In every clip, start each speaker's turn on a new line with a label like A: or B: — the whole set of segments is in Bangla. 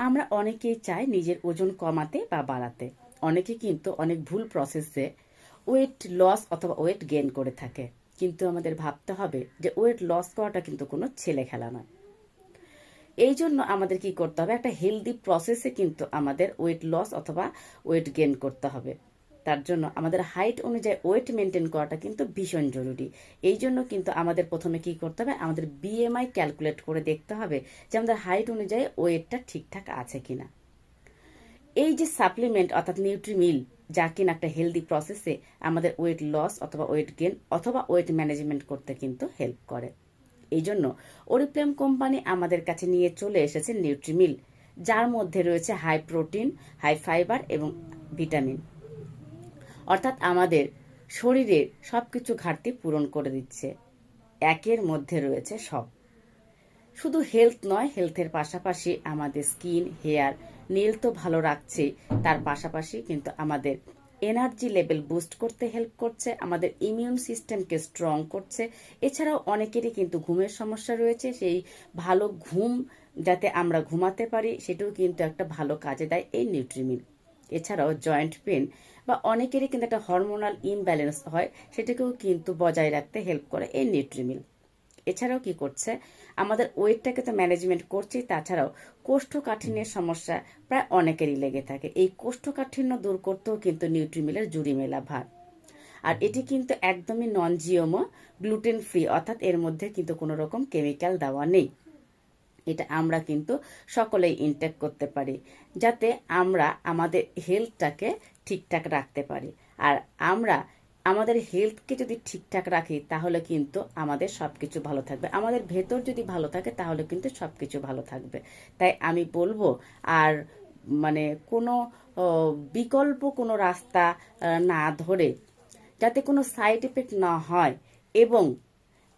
A: আমরা অনেকেই চাই নিজের ওজন কমাতে বা বাড়াতে। অনেকে কিন্তু অনেক ভুল প্রসেসে ওয়েট লস অথবা ওয়েট গেইন করে থাকে। কিন্তু আমাদের ভাবতে হবে যে ওয়েট লস করাটা কিন্তু কোনো ছেলে খেলা নয়। এই জন্য আমাদের কি করতে হবে, একটা হেলদি প্রসেসে কিন্তু আমাদের ওয়েট লস অথবা ওয়েট গেইন করতে হবে। তার জন্য আমাদের হাইট অনুযায়ী ওয়েট মেনটেন করাটা কিন্তু ভীষণ জরুরি। এই জন্য কিন্তু আমাদের প্রথমে কি করতে হবে, আমাদের বিএমআই ক্যালকুলেট করে দেখতে হবে যে আমাদের হাইট অনুযায়ী ওয়েটটা ঠিকঠাক আছে কিনা। এই যে সাপ্লিমেন্ট অর্থাৎ নিউট্রিমিল, যা কিনা একটা হেলদি প্রসেসে আমাদের ওয়েট লস অথবা ওয়েট গেইন অথবা ওয়েট ম্যানেজমেন্ট করতে কিন্তু হেল্প করে। এই জন্য ওরিফ্লেম কোম্পানি আমাদের কাছে নিয়ে চলে এসেছে নিউট্রিমিল, যার মধ্যে রয়েছে হাই প্রোটিন, হাই ফাইবার এবং ভিটামিন, অর্থাৎ আমাদের শরীরের সবকিছু ঘাটতি পূরণ করে দিচ্ছে। একের মধ্যে রয়েছে সব। শুধু হেলথ নয়, হেলথের পাশাপাশি আমাদের স্কিন, হেয়ার, নেল তো ভালো রাখছে, তার পাশাপাশি কিন্তু আমাদের এনার্জি লেভেল বুস্ট করতে হেল্প করছে, আমাদের ইমিউন সিস্টেমকে স্ট্রং করছে। এছাড়াও অনেকেরই কিন্তু ঘুমের সমস্যা রয়েছে, সেই ভালো ঘুম যাতে আমরা ঘুমাতে পারি সেটাও কিন্তু একটা ভালো কাজে দেয় এই নিউট্রিমিল। এছাড়াও জয়েন্ট পেন বা অনেকেরই কিন্তু একটা হরমোনাল ইমব্যালেন্স হয়, সেটাকেও কিন্তু বজায় রাখতে হেল্প করে এই নিউট্রিমিল। এছাড়াও কি করছে, আমাদের ওয়েটটাকে তো ম্যানেজমেন্ট করছেই, তাছাড়াও কোষ্ঠকাঠিন্যের সমস্যা প্রায় অনেকেরই লেগে থাকে। এই কোষ্ঠকাঠিন্য দূর করতেও কিন্তু নিউট্রিমিলের জুড়ি মেলা ভার। আর এটি কিন্তু একদমই নন জিএমও, গ্লুটেন ফ্রি, অর্থাৎ এর মধ্যে কিন্তু কোনো রকম কেমিক্যাল দেওয়া নেই। এটা আমরা কিন্তু সকলেই ইনটেক করতে পারি, যাতে আমরা আমাদের হেলথটাকে ঠিকঠাক রাখতে পারি। আর আমরা আমাদের হেলথকে যদি ঠিকঠাক রাখি তাহলে কিন্তু আমাদের সবকিছু ভালো থাকবে। আমাদের ভেতর যদি ভালো থাকে তাহলে কিন্তু সবকিছু ভালো থাকবে। তাই আমি বলবো, আর মানে কোনো বিকল্প কোনো রাস্তা না ধরে, যাতে কোনো সাইড এফেক্ট না হয় এবং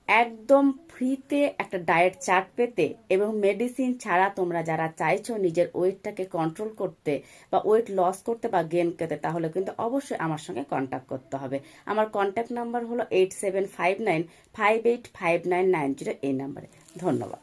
A: একদম ফ্রিতে একটা ডায়েট চার্ট পেতে এবং মেডিসিন ছাড়া তোমরা যারা চাইছো নিজের ওয়েটটাকে কন্ট্রোল করতে বা ওয়েট লস করতে বা গেইন করতে, তাহলে কিন্তু অবশ্যই আমার সঙ্গে কন্ট্যাক্ট করতে হবে। আমার কন্ট্যাক্ট নাম্বার হলো 8759585990, এই নাম্বারে। ধন্যবাদ।